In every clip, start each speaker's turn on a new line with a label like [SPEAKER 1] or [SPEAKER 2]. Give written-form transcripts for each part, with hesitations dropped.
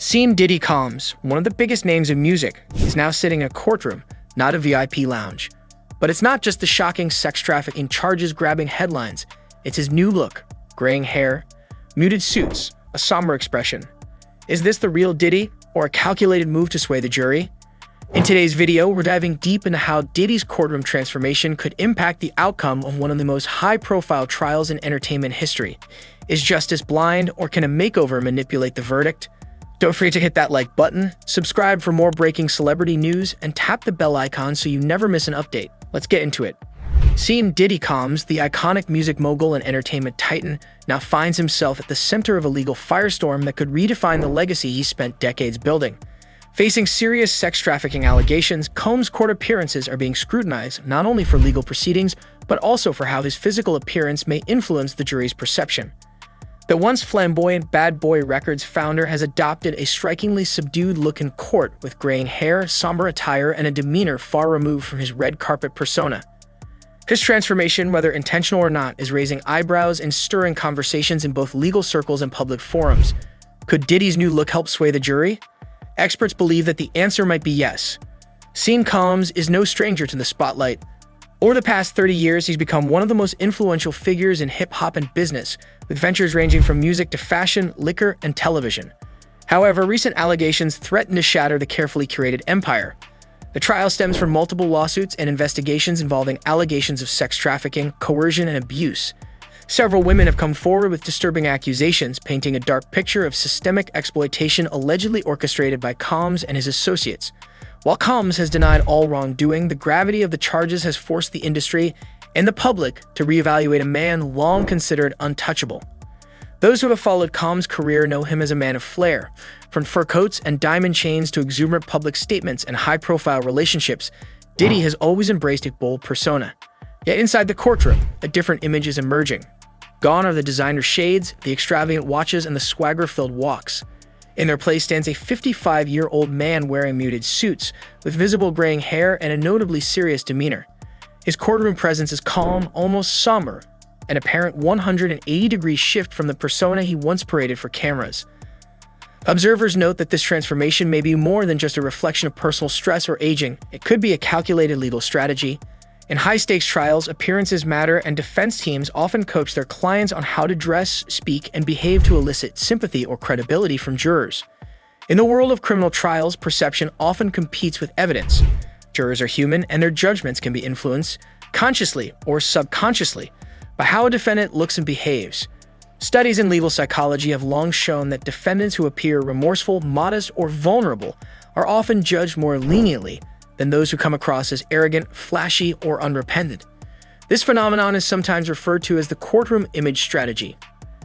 [SPEAKER 1] Sean Diddy Combs, one of the biggest names in music, is now sitting in a courtroom, not a VIP lounge. But it's not just the shocking sex trafficking charges grabbing headlines. It's his new look, graying hair, muted suits, a somber expression. Is this the real Diddy, or a calculated move to sway the jury? In today's video, we're diving deep into how Diddy's courtroom transformation could impact the outcome of one of the most high-profile trials in entertainment history. Is justice blind, or can a makeover manipulate the verdict? Don't forget to hit that like button, subscribe for more breaking celebrity news, and tap the bell icon so you never miss an update. Let's get into it. Sean Diddy Combs, the iconic music mogul and entertainment titan, now finds himself at the center of a legal firestorm that could redefine the legacy he spent decades building. Facing serious sex trafficking allegations, Combs' court appearances are being scrutinized not only for legal proceedings, but also for how his physical appearance may influence the jury's perception. The once flamboyant Bad Boy Records founder has adopted a strikingly subdued look in court, with graying hair, somber attire, and a demeanor far removed from his red carpet persona. His transformation, whether intentional or not, is raising eyebrows and stirring conversations in both legal circles and public forums. Could Diddy's new look help sway the jury? Experts believe that the answer might be yes. Sean Combs is no stranger to the spotlight. Over the past 30 years, he's become one of the most influential figures in hip-hop and business, with ventures ranging from music to fashion, liquor, and television. However, recent allegations threaten to shatter the carefully curated empire. The trial stems from multiple lawsuits and investigations involving allegations of sex trafficking, coercion, and abuse. Several women have come forward with disturbing accusations, painting a dark picture of systemic exploitation allegedly orchestrated by Combs and his associates. While Combs has denied all wrongdoing, the gravity of the charges has forced the industry and the public to reevaluate a man long considered untouchable. Those who have followed Combs' career know him as a man of flair. From fur coats and diamond chains to exuberant public statements and high-profile relationships, Diddy has always embraced a bold persona. Yet inside the courtroom, a different image is emerging. Gone are the designer shades, the extravagant watches, and the swagger-filled walks. In their place stands a 55-year-old man wearing muted suits, with visible graying hair and a notably serious demeanor. His courtroom presence is calm, almost somber, an apparent 180-degree shift from the persona he once paraded for cameras. Observers note that this transformation may be more than just a reflection of personal stress or aging. It could be a calculated legal strategy. In high-stakes trials, appearances matter, and defense teams often coach their clients on how to dress, speak, and behave to elicit sympathy or credibility from jurors. In the world of criminal trials, perception often competes with evidence. Jurors are human, and their judgments can be influenced, consciously or subconsciously, by how a defendant looks and behaves. Studies in legal psychology have long shown that defendants who appear remorseful, modest, or vulnerable are often judged more leniently than those who come across as arrogant, flashy, or unrepentant. This phenomenon is sometimes referred to as the courtroom image strategy.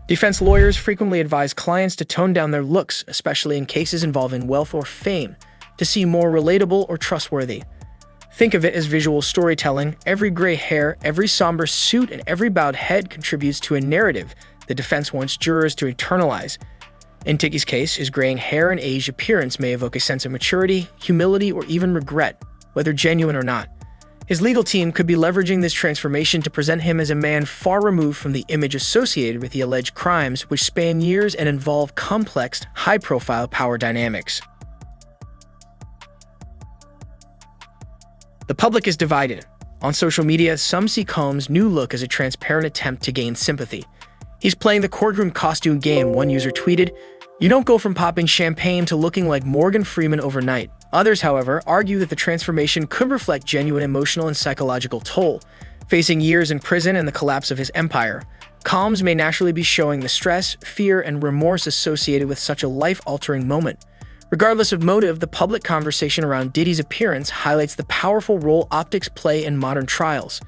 [SPEAKER 1] Defense lawyers frequently advise clients to tone down their looks, especially in cases involving wealth or fame, to seem more relatable or trustworthy. Think of it as visual storytelling. Every gray hair, every somber suit, and every bowed head contributes to a narrative the defense wants jurors to internalize. In Diddy's case, his graying hair and aged appearance may evoke a sense of maturity, humility, or even regret, whether genuine or not. His legal team could be leveraging this transformation to present him as a man far removed from the image associated with the alleged crimes, which span years and involve complex, high-profile power dynamics. The public is divided. On social media, some see Combs' new look as a transparent attempt to gain sympathy. He's playing the courtroom costume game, one user tweeted. You don't go from popping champagne to looking like Morgan Freeman overnight. Others, however, argue that the transformation could reflect genuine emotional and psychological toll. Facing years in prison and the collapse of his empire, Combs may naturally be showing the stress, fear, and remorse associated with such a life-altering moment. Regardless of motive, the public conversation around Diddy's appearance highlights the powerful role optics play in modern trials.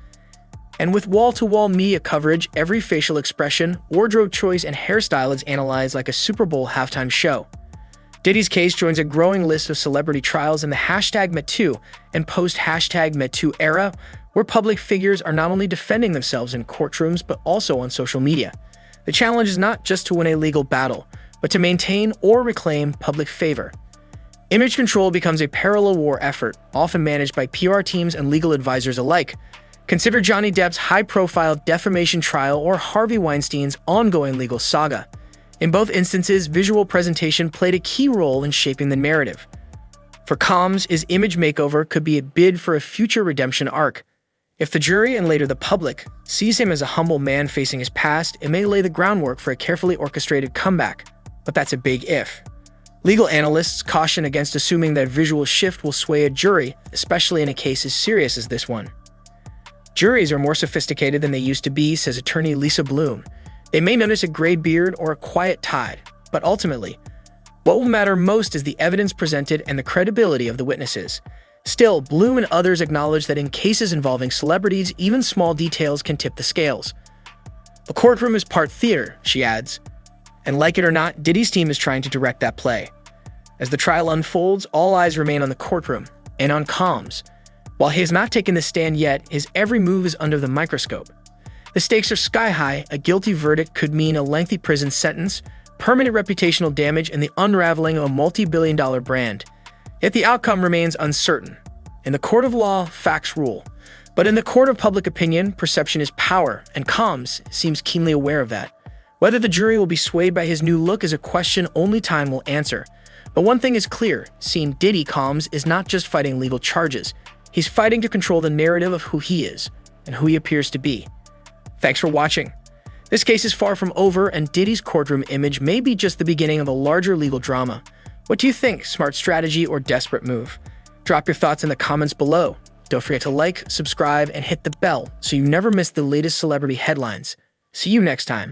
[SPEAKER 1] And with wall-to-wall media coverage, every facial expression, wardrobe choice, and hairstyle is analyzed like a Super Bowl halftime show. Diddy's case joins a growing list of celebrity trials in the #MeToo and post-#MeToo era, where public figures are not only defending themselves in courtrooms but also on social media. The challenge is not just to win a legal battle, but to maintain or reclaim public favor. Image control becomes a parallel war effort, often managed by PR teams and legal advisors alike. Consider Johnny Depp's high-profile defamation trial or Harvey Weinstein's ongoing legal saga. In both instances, visual presentation played a key role in shaping the narrative. For Combs, his image makeover could be a bid for a future redemption arc. If the jury and later the public sees him as a humble man facing his past, it may lay the groundwork for a carefully orchestrated comeback. But that's a big if. Legal analysts caution against assuming that visual shift will sway a jury, especially in a case as serious as this one. Juries are more sophisticated than they used to be, says attorney Lisa Bloom. They may notice a gray beard or a quiet tie, but ultimately, what will matter most is the evidence presented and the credibility of the witnesses. Still, Bloom and others acknowledge that in cases involving celebrities, even small details can tip the scales. The courtroom is part theater, she adds. And like it or not, Diddy's team is trying to direct that play. As the trial unfolds, all eyes remain on the courtroom and on Combs. While he has not taken the stand yet, his every move is under the microscope. The stakes are sky high. A guilty verdict could mean a lengthy prison sentence, permanent reputational damage, and the unraveling of a multi-billion-dollar brand. Yet the outcome remains uncertain. In the court of law, facts rule. But in the court of public opinion, perception is power, and Combs seems keenly aware of that. Whether the jury will be swayed by his new look is a question only time will answer. But one thing is clear, Sean Diddy Combs is not just fighting legal charges. He's fighting to control the narrative of who he is and who he appears to be. Thanks for watching. This case is far from over, and Diddy's courtroom image may be just the beginning of a larger legal drama. What do you think? Smart strategy or desperate move? Drop your thoughts in the comments below. Don't forget to like, subscribe, and hit the bell so you never miss the latest celebrity headlines. See you next time.